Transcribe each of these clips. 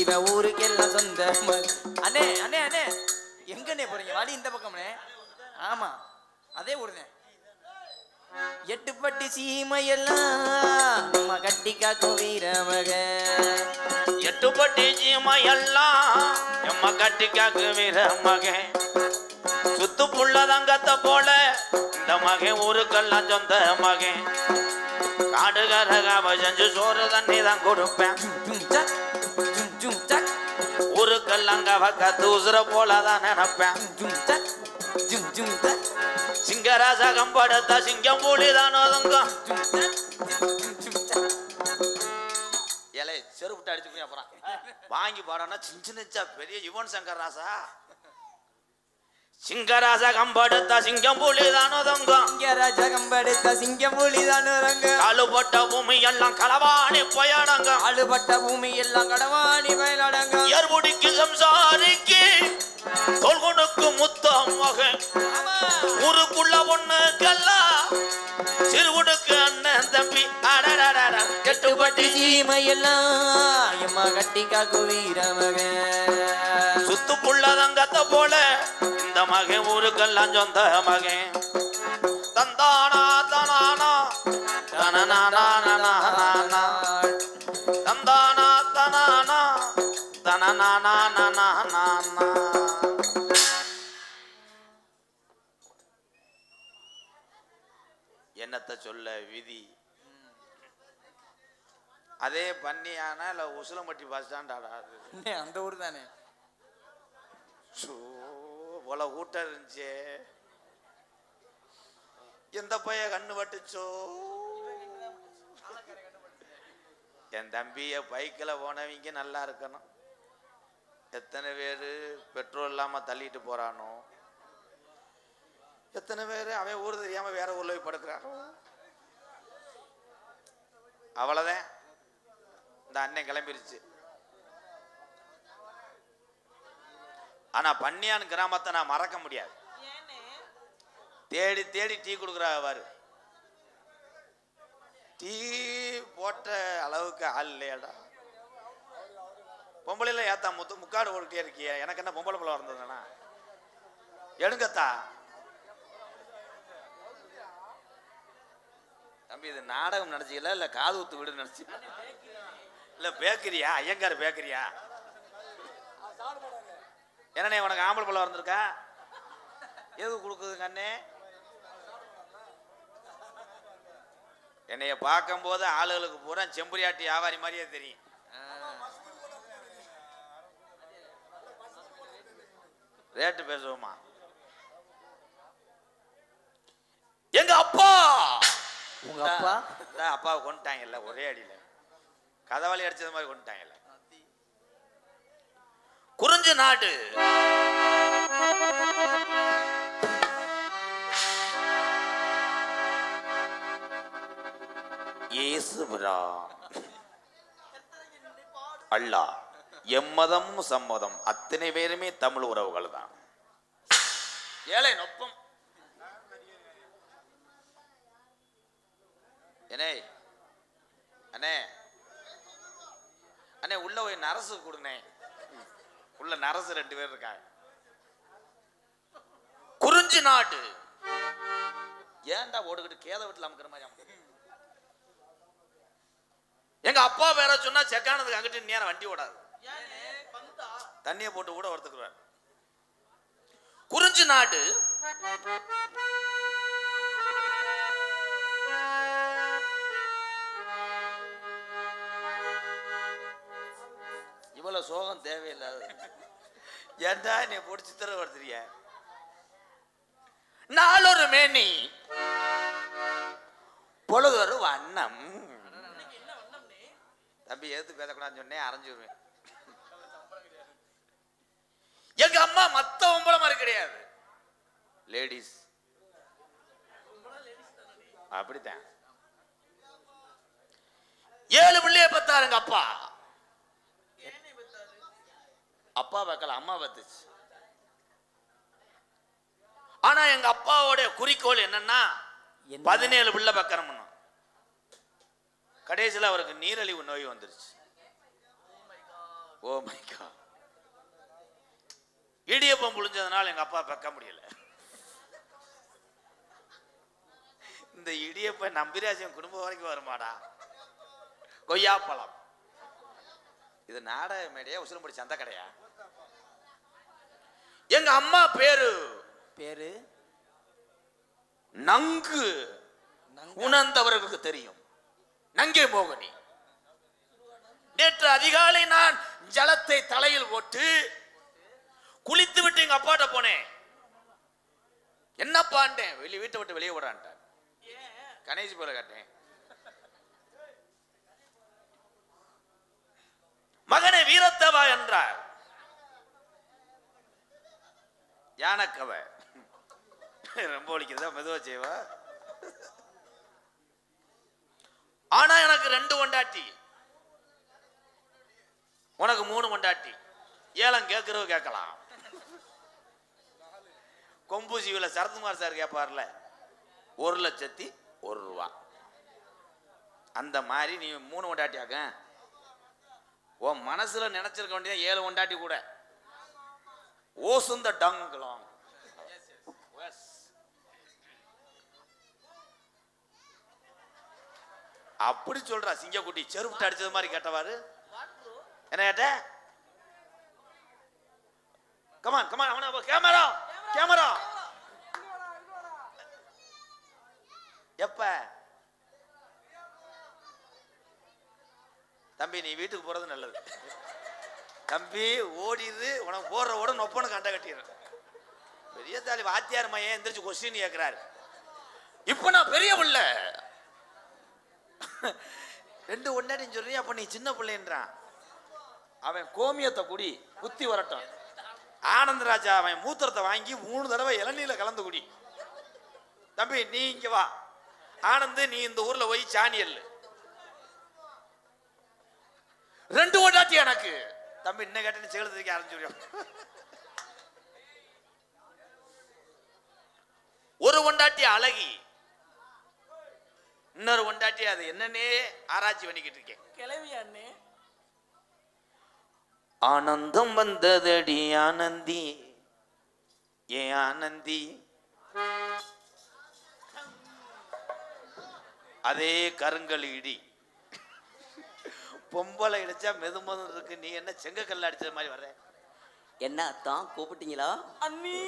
இவன் ஊருக்கெல்லாம் சொந்த அண்ணே அண்ணே அண்ணே எங்கண்ணே போறீங்க? வாடி இந்த பக்கம்ண்ணே. ஆமா அதே ஊருதான். எட்டுப்பட்டி சீமையெல்லாம் நம்ம கட்டி காக்கும் வீரமக. எட்டுப்பட்டி சீமையெல்லாம் நம்ம கட்டி காக்கும் வீரமக. சுத்து புள்ள தங்கத்தை போல இந்த மகன் ஊருக்கெல்லாம் சொந்த மகன். காடுகரகாவ செஞ்சு சோறு தண்ணி தான் கொடுப்பேன். ஊருக்கெல்லாம் கத்து உசுர போலதான் நினைப்பேன். சிங்கராசா கம்படுத்த சிங்கம் பூலிதான் ஒதுங்கும். ஏலே செருப்புட்டு அடிச்சு போய் அப்புறம் வாங்கி பாடனா சின்ன பெரிய யுவன் சங்கர் ராசா. சிங்கராசா கம்படுத்த சிங்கம் பூலிதான் ஒதுங்கும். சிங்கராஜா கம்படுத்த சிங்கம் பூலிதான் ஒதுங்கும். காலுபட்ட பூமி எல்லாம் களவாணி பயணங்க. காலுபட்ட பூமி எல்லாம் கடவாணி பயனடங்க. ஏர்முடிக்கு சம்சாரிக்கு தோல்கொனுக்கு முத்தம் மகன். ஊருக்குள்ள ஒண்ணுக்கெல்லாம் சிறுகுடுக்கு அண்ணன் தம்பி. எட்டுப்பட்டி சீமையெல்லாம் எம்மா கட்டி காக்கு வீரமக. சுத்துப்புள்ள தங்கத்தை போல இந்த மகன் ஊருக்கெல்லாம் சொந்த மகன். தந்தானா தனானா தனநானா தந்தானா தனானா தனநானா. என்னத்தை சொல்ல விதி. அதே பண்ணியானா இல்ல உசிலம்பட்டி பஸ் ஸ்டாண்ட் ஆடாது. அந்த ஊர் தானே. போல கூட்டம் இருந்துச்சு. எந்த பைய கண்ணு பட்டுச்சோ. என் தம்பிய பைக்கில் போனவங்க நல்லா இருக்கணும். எத்தனை பேர் பெட்ரோல் இல்லாம தள்ளிட்டு போறானோ. எத்தனை பேர் அவன் ஊர் தெரியாம வேற ஊர்ல போய் படுக்கிறானோ. அவ்வளவுதான். இந்த அண்ணன் கிளம்பிருச்சு. ஆனா பன்னியான் கிராமத்தை நான் மறக்க முடியாது. தேடி தேடி டீ கொடுக்குறாரு. டீ போட்ட அளவுக்கு ஆள் இல்லையாடா. பொம்பளைல ஏத்தா முக்காடு ஓடிட்டே இருக்கிய. எனக்கு என்ன பொம்பளை பிள்ளை இருந்ததுனா எடுங்கத்தா. தம்பி இது நாடகம் நினைச்சீங்களா இல்ல காது ஊத்து வீடு நினைச்சு இல்ல பேக்கரியா? ஐயங்கார் பேக்கரியா? என்னண்ணே உனக்கு ஆம்பளை பிள்ளை வந்திருக்கா? எது கொடுக்குதுங்க அண்ணே? என்னைய பார்க்கும் போது ஆளுகளுக்கு பூரா செம்பரியாட்டி வியாபாரி மாதிரியே தெரியும். ரேட்டு பேசுவோமா? எங்க அப்பா. உங்க அப்பா? அப்பாவை கொண்டுட்டாங்கல்ல ஒரே அடியில. கதவாளி அடிச்சது மாதிரி கொண்டுட்டாங்கல்ல. குறிஞ்சி நாடு இயேசுபிரா அல்லாஹ் எம்மதம் சம்மதம் அத்தனை பேருமே தமிழ் உறவுகள் தான். ஏழை நொப்பம் அண்ணே அண்ணே அண்ணே உள்ள போய் நரசு கொடுனே. உள்ள நரசு 2 பேர் இருக்காங்க. குறிஞ்சி நாடு ஏன்டா ஓடுகிட்டு கேத வீட்டுல அமுக்கிற மாதிரி அமுக்கு. எங்க அப்பா பேர சொன்னா செக்கானதுக்கு அங்கிட்டு நேரம் வண்டி ஓடாது. தண்ணியை போட்டு கூட ஒருத்துக்குறார். குறிஞ்சி நாடு இவ்வளவு சோகம் தேவையில்லாத. ஏன்டா நீ பிடிச்சி தர வருத்திய. நாளொரு மேனி பொழுதொரு வண்ணம். தம்பி எதுக்கு பேசக்கூடாதுன்னு சொன்னேன். அரைஞ்சுருவேன். எங்க அம்மா மத்த ஒம்பளை மாதிரி கிடையாது. லேடிஸ் அப்படித்தான். 7 பிள்ளைய பெத்தாருங்க அப்பா. அப்பா வைக்கல அம்மா பத்துச்சு. ஆனா எங்க அப்பாவோட குறிக்கோள் என்னன்னா 17 பிள்ளை பக்கணும். கடைசியில் அவருக்கு நீரிழிவு நோய் வந்துருச்சு. Oh my god. இடியப்பம் புழிஞ்சதுனால எங்க அப்பா வைக்க முடியல. இந்த இடியப்பம் நம்பிராஜன் குடும்பம் வரைக்கும் வருமாடா. கொய்யாப்பழம். இது நாடக மேடையா உசிலம்படி சந்த கடையா? எங்க அம்மா பேரு பேரு நங்கு. உணர்ந்தவர்களுக்கு தெரியும். நங்கே மோகினி. நேற்று அதிகாலை நான் ஜலத்தை தலையில் போட்டு குளித்து விட்டு எங்க அப்பாட்ட போனேன். என்னப்பாண்டேன், வீட்டை விட்டு வெளியே விடான்ட்டான். கணேஷ் போல காட்டேன். மகனே வீரத்தவா என்றார். யானக்கவ ரொம்ப ஒழிக்கிறதா, மெதுவா செய்வா. ஆனா எனக்கு 2 கொண்டாட்டி, உனக்கு 3 கொண்டாட்டி. ஏலம் கேட்கிறவ கேட்கலாம். கொம்பு சீவில சரத்குமார் சார் கேட்பார்ல, 1,01,000 ரூபா. அந்த மாதிரி நீ 3 கொண்டாட்டியாக்க உன் மனசுல நினைச்சிருக்க வேண்டியது 7 கொண்டாட்டி கூட. ஓசுந்த டங்கலாம். அப்படி சொல்றா சிங்கக்குட்டி. செருப்பு அடிச்சது மாதிரி கேட்டவாரு. என்ன கேட்ட? Come on come on. அவன கேமரா கேமரா. எப்ப தம்பி நீ வீட்டுக்கு போறது நல்லது. தம்பி ஓடிது. உனக்கு போடுற ஓட நொப்பனு கண்ட கட்டிடுற. பெரிய தாலி வாத்தியார் மையன் எந்திரிச்சு கொஸ்டின் கேட்கிறாரு. இப்ப நான் பெரிய பிள்ளை 2 ஒன்னாடின்னு சொல்றீங்க. அப்ப நீ சின்ன பிள்ளைன்றான். அவன் கோமியத்தை குடி குத்தி வரட்டும். ஆனந்தராஜா அவன் மூத்திரத்தை வாங்கி 3 தடவை இளநீல கலந்து குடி. தம்பி நீ இங்க வா. ஆனந்து நீ இந்த ஊர்ல போய் சாணியல் 2 ஓட்டாட்டி எனக்கு. தம்பி இன்னும் கேட்டு சேலத்துக்கு ஆரம்பிச்சுடுவோம். ஒரு கொண்டாட்டி அழகி, இன்னொரு கொண்டாட்டி அது என்னன்னே ஆராய்ச்சி பண்ணிக்கிட்டு இருக்கேன். கிளவியாண்ணே. ஆனந்தம் வந்ததடி ஆனந்தி ஏ ஆனந்தி. அதே கருங்கல் இடி. பொம்பளை இடிச்சா மெது மெது இருக்கு. நீ என்ன செங்கக்கல்ல அடிச்ச மாதிரி வர்ற? என்ன அத்தான் கூப்பிட்டீங்களா? அண்ணி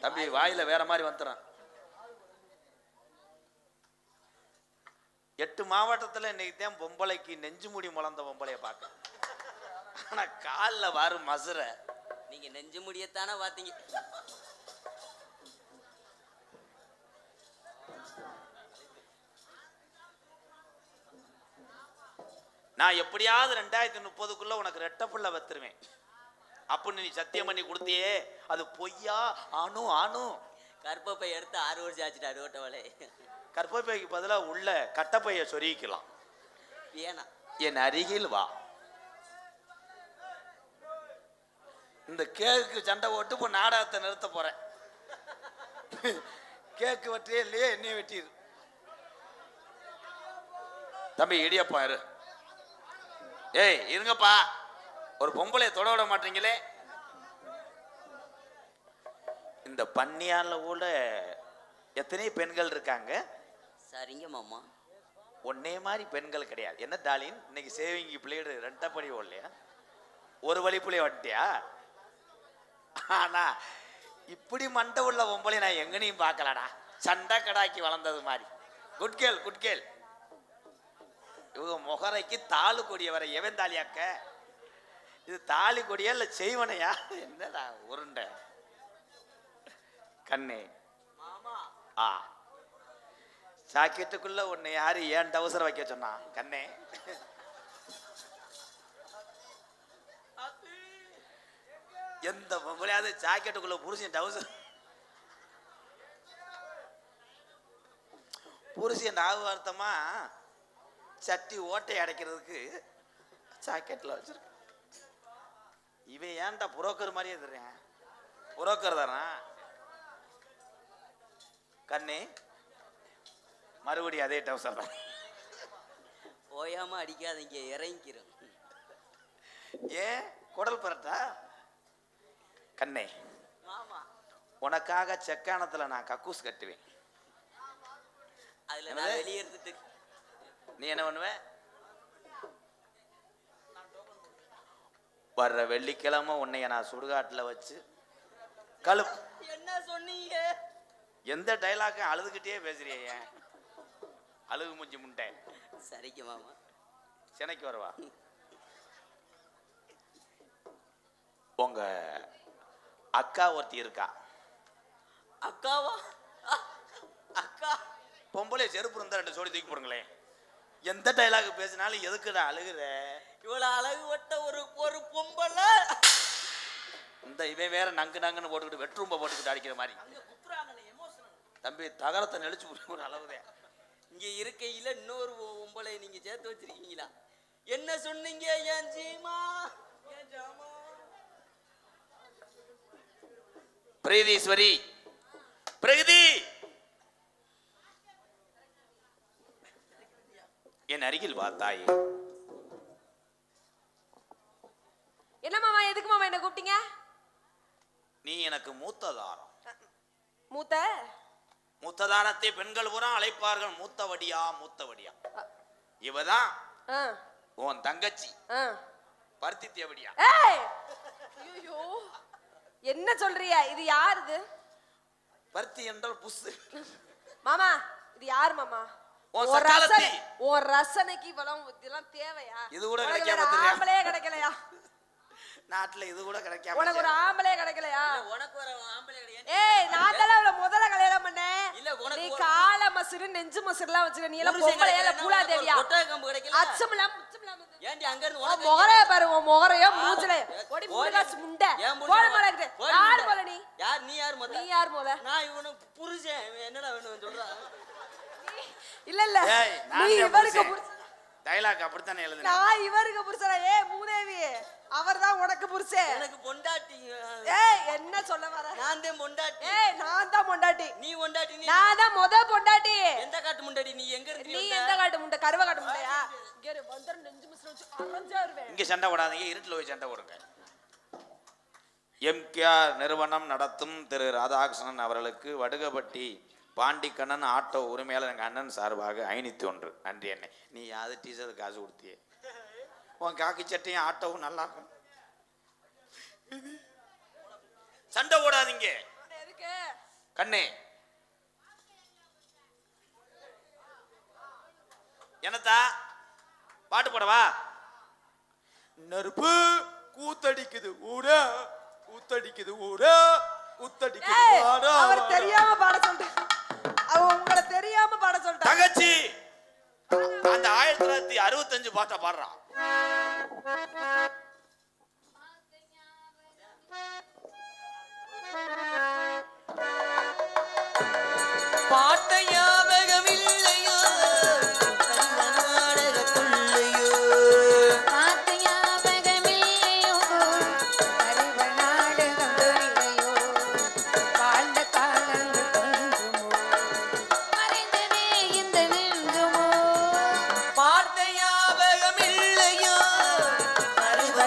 தம்பி வாயில வேற மாதிரி வந்துறான். 8 மாவட்டத்துல இன்னைக்கு தான் பொம்பளைக்கு நெஞ்சு முடி முளந்த பொம்பளைய பார்க்க. ஆனா கால்ல வாரு மசுர. நீங்க நெஞ்சு முடியத்தானே பாத்தீங்க. நான் எப்படியாவது 2030க்குள்ள உனக்கு ரெட்ட புள்ள வத்துருவேன் அப்படின்னு நீ சத்தியம் பண்ணி கொடுத்தியே, அது பொய்யா? ஆனும் ஆனும். கற்பப்பை எடுத்து 6 வருஷம் ஆச்சுட்டு அறுவட்டவளே. கற்பப்பைக்கு பதிலா உள்ள கட்டப்பைய சொருகிக்கலாம். ஏனா என் அருகில் வா. இந்த கேக்கு சண்டை ஓட்டு இப்போ நாடகத்தை நிறுத்த போறேன். கேக்கு வெட்டியே இல்லையே, என்னைய வெட்டிடு. தம்பி இடியப்பா இரு. ஏய் இருங்கப்பா, ஒரு பொம்பளைய தொட விட மாட்டீங்களே. இந்த பன்னியால கூட எத்தனை பெண்கள் இருக்காங்க. சரிங்க மாமா. ஒன்னே மாதிரி பெண்கள் கிடையாது. என்ன டாலின் இன்னைக்கு சேவிங்கி பிள்ளையோட 2 படி ஓடலையா? ஒரு வழி பிள்ளைய வட்டியா? ஆனா இப்படி மண்டை உள்ள பொம்பளை நான் எங்கனையும் பார்க்கலடா. சண்டை கடாக்கி வளர்ந்தது மாதிரி. குட்கேல் குட்கேல். இவங்க முகரைக்கு தாலு கொடிய வர எவன் தாலியாக்க? இது தாலி கொடியா இல்ல செய்வனையா? என்னடா உருண்டை கண்ணே. ஆ சாக்கெட்டுக்குள்ள உன்னை யாரு ஏன் டவுசர் வைக்க சொன்னா கண்ணே? எந்த பொம்பளையாவது ஜாக்கெட்டுக்குள்ள புருஷன் டவுசர் புருஷன் ஞாபகார்த்தமா சட்டி ஓட்டை அடைக்கிறதுக்கு ஜாக்கெட்ல வச்சிருக்க. இவன் ஏன்டா புரோக்கர் மாதிரியே தெரியும். புரோக்கர் தானா கண்ணே? மறுபடியும் அதே டவுசர் தான். ஓயாம அடிக்காதீங்க, இறங்கிக்கிறோம். ஏன் குடல் பரட்டா? கண்ணே, மாமா உனக்காக செக்கானத்துல நான் கக்கூஸ் கட்டுவேன். அதுல நான் வெளியே இருந்துட்டு நீ என்ன பண்ணுவ? வர்ற வெள்ளிக்கிழமை உன்னைய நான் சுடுகாட்டுல வச்சு கழு. என்ன சொன்னீங்க? எந்த டைலாக்கும் அழுதுகிட்டே பேசுறிய? ஏன் அழுகு மூஞ்சி முண்டை? சரிங்க மாமா. சென்னைக்கு வரவா? உங்க அக்கா ஒருத்தி இருக்கா. அக்காவா? அக்கா பொம்பளை செருப்பு இருந்தா 2 சோடி தூக்கி போடுங்களேன். எந்த டைலாக் பேசினாலும் எதுக்குடா அழுகுற? இவ்வளவு அழகு வட்ட ஒரு பொம்பளை. இந்த இவன் வேற நங்குன்னு போட்டுக்கிட்டு வெற்றும்ப போட்டுக்கிட்டு அடிக்கிற மாதிரி. தம்பி தகரத்தை நெளிச்சு ஒரு அளவுதான். இங்க இருக்கையில இன்னொரு பொம்பளை நீங்க சேர்த்து வச்சிருக்கீங்களா? என்ன சொன்னீங்க? ஏன் ஜீமா? ஏன் ஜாமா? பிரகதீஸ்வரி, பிரகதி என் அருகில் வா தாயே. என்ன மாமா, எதுக்கு மாமா என்ன கூப்பிட்டீங்க? நீ எனக்கு மூத்ததாரம். மூத்த மூத்ததாரத்தை பெண்கள் பூரா அழைப்பார்கள் மூத்தவடியா மூத்தவடியா. இவதான் ஆ, உன் தங்கச்சி ஆ. பருத்தி தேவடியா. ஏய், ஐயோ, என்ன சொல்றிய? இது யார் இது? பருத்தி என்றால் புசு. மாமா, இது யார் மாமா? உன் ஒரு சக்காலத்தி. ஒரு ரசனைக்கு இதெல்லாம் தேவையா? இது கூட உனக்கு கிடைக்காம வேற தெரியா? ஆம்பளையே கிடைக்கலையா? நாட்டுல இது கூட கிடைக்காம உனக்கு ஒரு ஆம்பளையே கிடைக்கலையா? உனக்கு ஒரு ஆம்பளை கிடையாது. ஏய், நான் தான் அவளை முதல்ல கல்யாணம் பண்ணேன். இல்ல, உனக்கு நீ ஒரு- கால மசுரு நெஞ்சு மசுருலாம் வச்சுக்க. நீ எல்லாம் புருஷன் பொம்பளையா இல்ல கிடைக்கலன்னா பூலா உனக்கு ஒரு தேவியா? கொட்டை கம்பு கிடைக்கல. அச்சமில்லாம் முச்சமில்லாம் ஏன்டி அங்க இருந்து உன் உனக்கு முகரைய பாரு, உன் முகரைய மூஞ்சில ஏ, ஓடி ஓடி. முண்டகாசு முண்டை ஏன் முண்டை? போட மாட்டேங்குது. ஓடி யார் முண்டை. போல நீ? யார் நீ? யார் முதல்ல? நீ யார் போல? நான் இவனுக்கு புருஷன். இவன் என்னடா வேணும் சொல்றா? இல்ல இல்ல, ஏய், நீ நான் இவருக்கு புருஷன். புருஷன். டைலாக் அப்படித்தானே எழுதுன. நான் இவருக்கு புருஷனா? ஏ மூதேவி, அவர்தான் உனக்கு புருஷன். எனக்கு பொண்டாட்டி. ஏய், என்ன சொல்ல வர? நான் தான் பொண்டாட்டி. ஏய், நான் தான் பொண்டாட்டி. நீ பொண்டாட்டி. நீ நான் தான் பொண்டாட்டி. எந்த காட்டு முண்டாடி? நீ எங்க இருந்து நீ வந்த? எந்த காட்டு முண்டை? கருவ காட்டு முண்டையா? இங்க இரு, வந்தர நெஞ்சு மிஸ்ல வச்சு அரைஞ்சா வருவேன். இங்க சண்டை போடாதீங்க, இருட்டுல போய் சண்டை போடுங்க. எம்கேஆர் நிறுவனம் நடத்தும் திரு ராதாகிருஷ்ணன் அவர்களுக்கு வடுகப்பட்டி பாண்டிக்கண்ணன் ஆட்டோ உரிமையாளர் எங்கள் அண்ணன் சார்பாக 501 நன்றி அண்ணே. நீ யாவது டீச்சருக்கு காசு கொடுத்தியே? உன் காக்கி சட்டையும் ஆட்டோவும் நல்லா இருக்கும். சண்டை போடாதீங்க எதுக்கு? கண்ணே. என்னத்தா பாட்டு போடவா? நெருப்பு கூத்தடிக்குது ஊரா, கூத்தடிக்குது ஊரா, கூத்தடிக்குது ஏய், வாடா. அவர் தெரியாம பாட சொல்லிட்டு, அவ உங்களை தெரியாம பாட சொல்லிட்டா. தங்கச்சி அந்த 1965 பாட்டை பாடுறான். பாட்ட ஞாபகம் இல்லையோ? நாடகத்துள்ளையோ? பார்த்த ஞாபகமில்லையோ, அறிவ நாடகம் இல்லையோ, வாழ்ந்த காலங்கள் கொஞ்சமோ, மறைந்ததே இந்த நெஞ்சமோ. பார்த்த ஞாபகம் இல்லையோ? அறிவ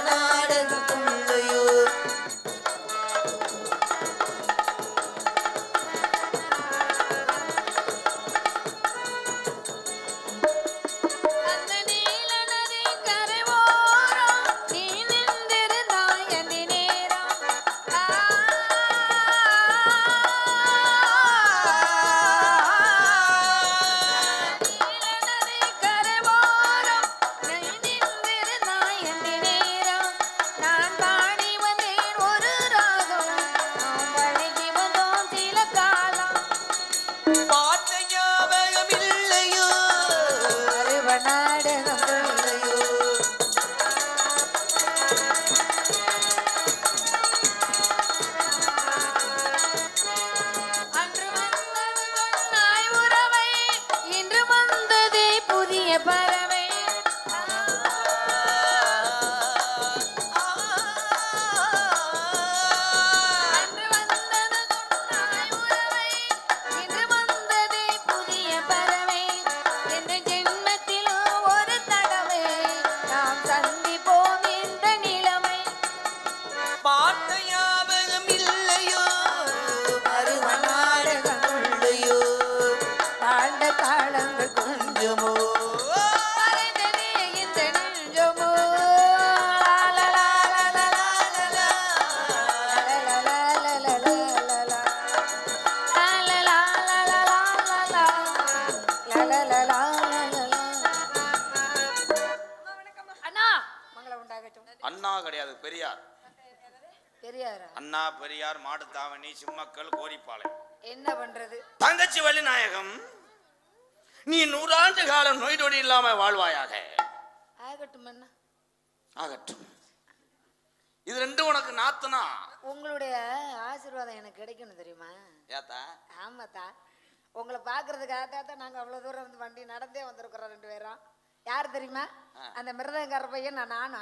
கிடையாது, பெரியார். பெரியாரா? அண்ணா பெரியார் மாட்டுத்தாவணி சிம்மக்கல் கோரிப்பாளையம். என்ன பண்றது? தங்கச்சி வள்ளிநாயகம், நீ 100 ஆண்டு காலம் நோய் நொடி இல்லாம வாழ்வாயாக. ஆகட்டும் அண்ணா. ஆகட்டும். இது ரெண்டும் உனக்கு நாத்துனா. உங்களுடைய ஆசீர்வாதம் எனக்கு கிடைக்கணும் தெரியுமா? ஏத்தா? ஆமாத்தா. உங்களை பாக்குறதுக்காக தான் நாங்க அவ்வளவு தூரம் வந்து வண்டி நடந்தே வந்திருக்கிறோம் 2 பேரும். யார் தெரியுமா? அந்த மிருதங்கார பையன் நானா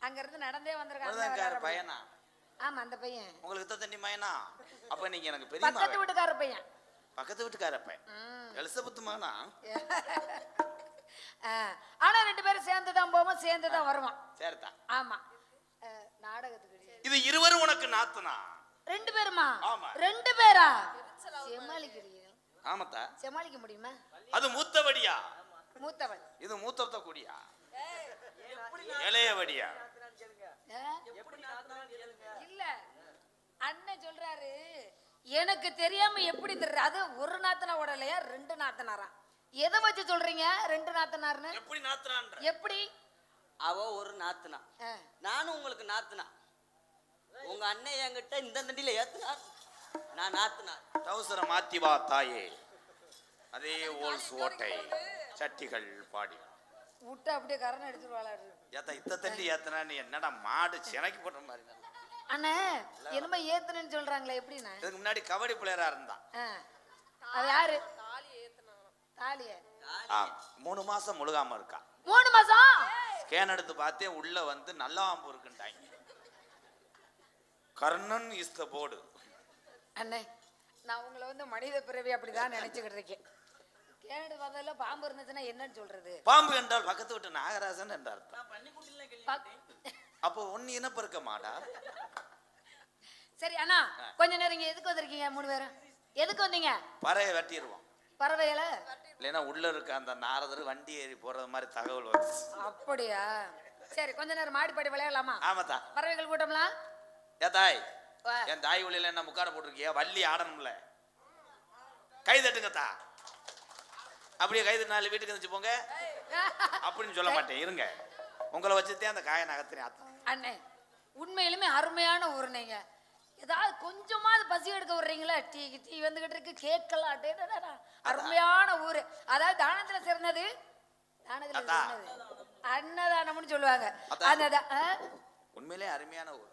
அங்க இருந்து நடந்தே வந்திருக்காங்க. பையனா? ஆமா, அந்த பையன். உங்களுக்கு தண்ணி மயனா? அப்ப நீங்க எனக்கு பெரிய பக்கத்து வீட்டுக்கார பையன். பக்கத்து வீட்டுக்கார பையன் எலிசபெத் மகனா? ஆனா 2 பேரும் சேர்ந்து தான் போவோம், சேர்ந்து தான் வருவோம். சரிதா. ஆமா. நாடகத்துக்கு இது இருவரும் உனக்கு நாத்துனா? 2 பேருமா? ஆமா. 2 பேரா? சமாளிக்கிறீங்க? ஆமாத்தா. சமாளிக்க முடியுமா? அது மூத்தவடியா? மூத்தவன். இது மூத்தவத்த கூடியா? இளையவடியா? இல்ல, அண்ணன் சொல்றாரு எனக்கு தெரியாம எப்படி தெரியுது? அது ஒரு நாத்தனா ஓடலையா, 2 நாத்தனாரா? எதை வச்சு சொல்றீங்க 2 நாத்தனார்னு? எப்படி நாத்துனான்ற? எப்படி? அவ ஒரு நாத்துனா, நானும் உங்களுக்கு நாத்துனா. உங்க அண்ணன் என்கிட்ட இந்த தண்டியில ஏத்துனா, நான் நாத்துனா. டவுசரை மாத்தி வா தாயே. அதே ஓல்ஸ் ஓட்டை சட்டிகள் பாடி விட்டு அப்படியே கரணம் அடிச்சிருவாளாரு. ஏத்தா இத்த தள்ளி ஏத்தனா நீ என்னடா மாடு சினைக்கு போடுற மாதிரி? அண்ணே என்னமோ ஏத்துனேன்னு சொல்றாங்களே, எப்படின்னா? இதுக்கு முன்னாடி கபடி பிளேயரா இருந்தான். அது யாரு? தாலிய 3 மாசம் முழுகாம இருக்கா. 3 மாசம் ஸ்கேன் எடுத்து பார்த்தேன், உள்ள வந்து நல்லாம்பு இருக்குன்ட்டாங்க. Karnan is the board. அண்ணே நான் உங்களை வந்து மனித பிறவி அப்படிதான் நினைச்சுக்கிட்டு இருக்கேன். கேனடு பார்த்ததுல பாம்பு இருந்துச்சுன்னா என்னன்னு சொல்றது? பாம்பு என்றால் பக்கத்து விட்டு நாகராசன் என்ற அர்த்தம். அப்போ ஒன்னு இனப்பெருக்க மாடா. சரி அண்ணா, கொஞ்ச நேரம் இங்க எதுக்கு வந்திருக்கீங்க 3 பேரும்? எதுக்கு வந்தீங்க? பறையை வெட்டிடுவோம். பறவைகள இல்லைன்னா உள்ள இருக்க அந்த நாரதர் வண்டி ஏறி போறது மாதிரி தகவல் வருது. அப்படியா? சரி கொஞ்ச நேரம் மாடிப்பாடி விளையாடலாமா? ஆமாத்தா. பறவைகள் கூட்டம்லாம் ஏ தாய், என் தாய் ஒளியில என்ன முக்காட போட்டிருக்கியா? வள்ளி ஆடணும்ல, கை தட்டுங்கத்தா. அப்படியே கை தட்டு 4 வீட்டுக்கு வந்துச்சு போங்க அப்படின்னு சொல்ல மாட்டேன். இருங்க, உங்களை வச்சுதான் அந்த காய நகர்த்தினேன். அண்ணே உண்மையிலுமே அருமையான ஊர். நீங்க ஏதாவது கொஞ்சமாவது பசி எடுக்க விடுறீங்களா? டீ வந்துகிட்டு இருக்கு, கேட்கலாம். அருமையான ஊரு. அதாவது தானத்துல சிறந்தது, தானத்துல சிறந்தது அன்னதானம்னு சொல்லுவாங்க. உண்மையிலே அருமையான ஊர்.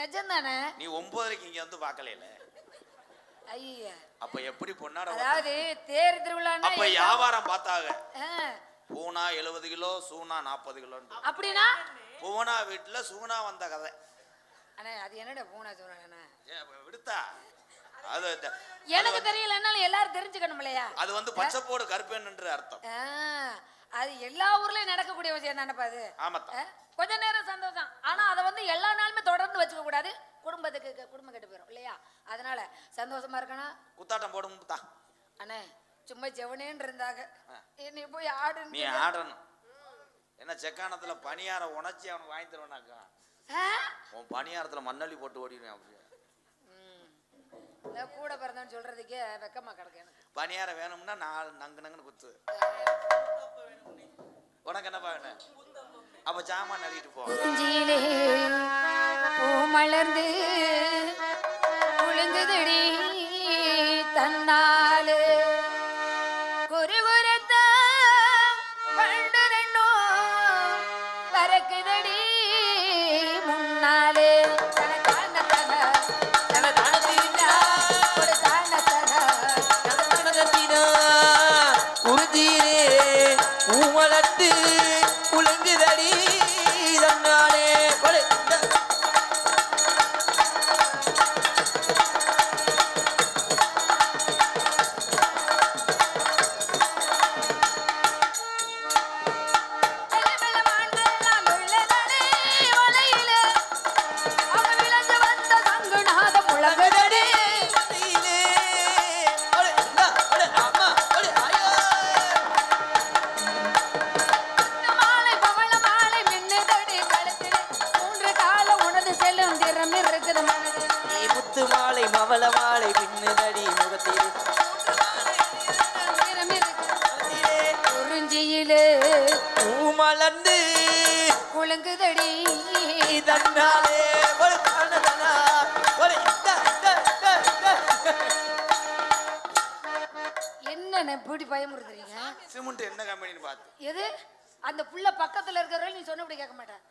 நிஜம் தானே? நீ 9:30 இங்க வந்து பாக்கல. ஐயா அப்ப எப்படி பொன்னாட? அதாவது தேர் திருவிழா அப்ப வியாபாரம் பார்த்தாங்க. பூனா 70 கிலோ, சூனா 40 கிலோ. அப்படின்னா பூனா வீட்டுல சூனா வந்த கதை. அண்ணே அது என்னடா பூனா சூனா? விடுத்தா அது எனக்கு தெரியலன்னாலும் எல்லாரும் தெரிஞ்சுக்கணும் இல்லையா? அது வந்து பச்சை போடு கருப்பேன் என்று அர்த்தம். அது எல்லா ஊர்லயும் நடக்கக்கூடிய விஷயம் தானப்பா அது. ஆமாத்தா. கொஞ்ச நேரம் சந்தோஷம், ஆனா அதை வந்து எல்லா நாளுமே தொடர்ந்து வச்சுக்க கூடாது. குடும்பம் கெட்டு போயிடும் இல்லையா? அதனால சந்தோஷமா இருக்கணும். குத்தாட்டம் போடும் தான். அண்ணே சும்மா செவனேன்னு இருந்தாங்க, நீ போய் ஆடு. நீ ஆடணும். என்ன செக்கானத்துல பணியார உணர்ச்சி அவனுக்கு வாங்கி தருவனாக்கா? உன் பணியாரத்துல மண்ணள்ளி போட்டு ஓடிடுவேன். அப்படியே கூட பிறந்தவன்னு சொல்றதுக்கே வெக்கமா கிடக்கு எனக்கு. பணியாரம் வேணும்னா நங்கு நங்குன்னு குத்து. உனக்கு என்னப்பா வேணும்? அப்ப சாமான் நடிட்டு போ. பூ மலர்ந்து குலுங்குதடி தன்னாலே, குறுகுறுத்த பண்டு ரெண்டும் பறக்குதடி முன்னாலே. பூமலத்து குலுங்குதடி தன்னாலே. மாலை மவள மாலை பின்னுதடி முகத்திலே, குறிஞ்சியிலே பூ மலர்ந்து குலுங்குதடி தன்னா எது அந்த புள்ள பக்கத்துல இருக்கிறவரை நீ சொன்னபடி கேட்க மாட்டேன்.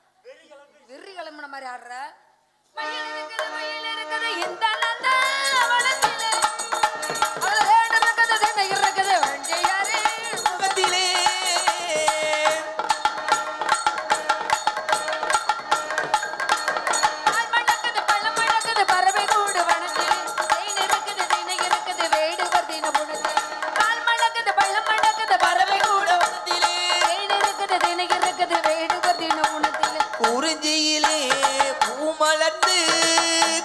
வெறி கிளம்புன மாதிரி ஆடுற. மயில் இருக்குது இந்த நந்தவனத்திலே. அவள வேண்ட இருக்குது தினை இருக்குது வண்டியாரே முகத்திலே பால் மணக்குது பழம் மணக்குது பறவை கூடு வனத்திலே. தேன் இருக்குது தினை இருக்குது வேடுவர் தினமுனத்திலே. பால் மணக்குது பழம் மணக்குது பறவை கூடு வனத்திலே. தேன் இருக்குது தினை இருக்குது வேடுவர் தினமுனத்திலே. குறிஞ்சியிலே பூமலர்ந்து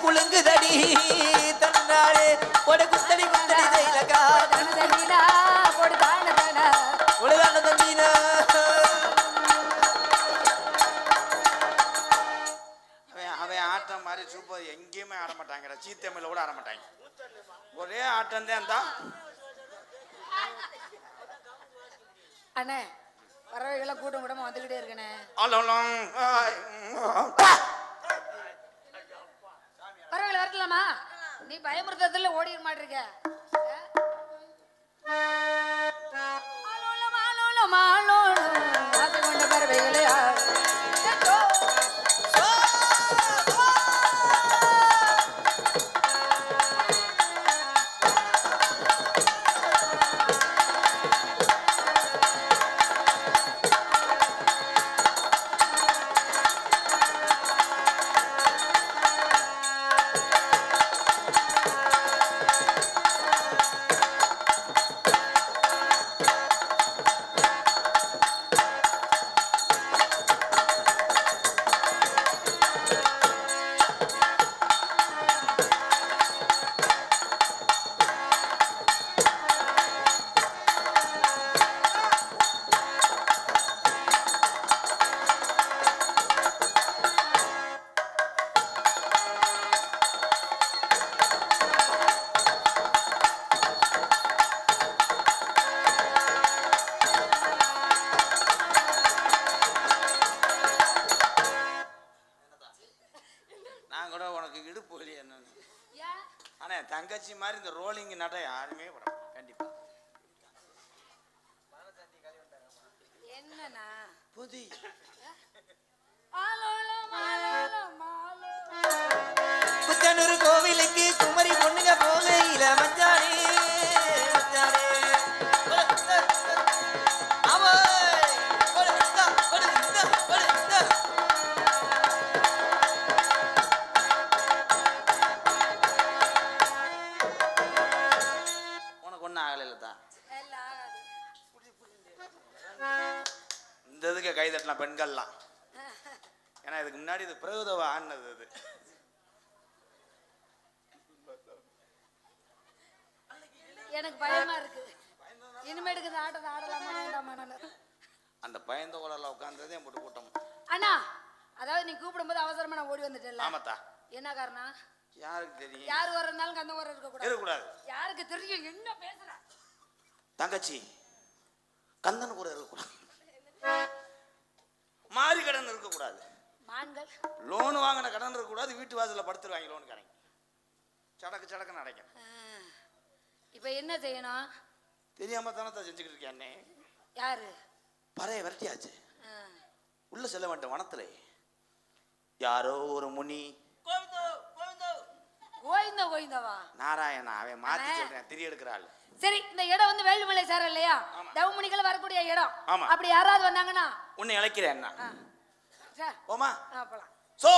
குலுங்குதடி தன்னாலே கொட குத்தடி குத்தடி தைலகா தனதனிலா கொடு தானதனா. உலகான தம்பீனா அவன் ஆட்டம் மாதிரி சூப்பர் எங்கேயுமே ஆட மாட்டாங்கடா. சீத்தமிழ்ல கூட ஆட மாட்டாங்க. ஒரே ஆட்டம் தான் தான். அண்ணே பறவைகளை கூட்டம் கூட்டமா வந்துகிட்டே இருக்கனே. பறவைகளை வரலாமா? நீ பயமுறுத்ததுல ஓடிட மாட்டிருக்க. ஆலோலம் ஆலோலம் ஆலோலம் ஆசை கொண்ட பறவைகளே நான் கூட உனக்கு இடுப்பு வலி என்னன்னு. ஆனா தங்கச்சி மாதிரி இந்த ரோலிங் நட யாருமே விட கண்டிப்பா. என்னண்ணா புதி ஆலோலம் ஆலோலம் ஆலோலம். புத்தனூர் கோவிலுக்கு குமரி பொண்ணுங்க போகையில மச்சானே மச்சானே உனக்கு ஒன்றும் ஆகலைல தான். எல்லாம் ஆகாது. இந்த இதுக்கு கை தட்டலாம் பெண்கள்லாம். ஏன்னா இதுக்கு முன்னாடி இது பிரகுதவ ஆனது. இது எனக்கு பயமா இருக்கு. இனிமேட்டுக்கு இந்த ஆட்டத்தை ஆடலாமா வேண்டாமா? அந்த பயந்த உலகில் உட்காந்ததே போட்டு கூட்டம். அண்ணா அதாவது நீ கூப்பிடும்போது அவசரமா நான் ஓடி வந்துட்டேன்ல. ஆமாத்தா. என்ன காரணம்? யாருக்கு தெரியும்? யார் வரனாலும் கந்த வர இருக்க கூடாது. இருக்கக்கூடாது. யாருக்கு தெரியும் என்ன பேசுற? தங்கச்சி கந்தன் கூட இருக்கக்கூடாது. மாறி கடன் இருக்கக்கூடாது. மான்கள் லோன் வாங்கின கடன் இருக்கக்கூடாது. வீட்டு வாசலில் படுத்துருவாங்க லோன் கடன். சடக்கு சடக்கு நடக்கும். இப்ப என்ன செய்யணும்? தெரியாம தானே செஞ்சுக்கிட்டு இருக்கேன். யாரு பறைய விரட்டியாச்சு. உள்ள செல்ல வேண்டாம். வனத்துல யாரோ ஒரு முனி கோயிந்தா கோயிந்தாவா நாராயணா அவன் மாத்தி சொல்றேன். திரி எடுக்கிறாள். சரி இந்த இடம் வந்து வேலுமலை சார் இல்லையா? தவமுனிகள் வரக்கூடிய இடம். ஆமா. அப்படி யாராவது வந்தாங்கன்னா உன்னை இழைக்கிறேன். சார் போமா போலாம். சோ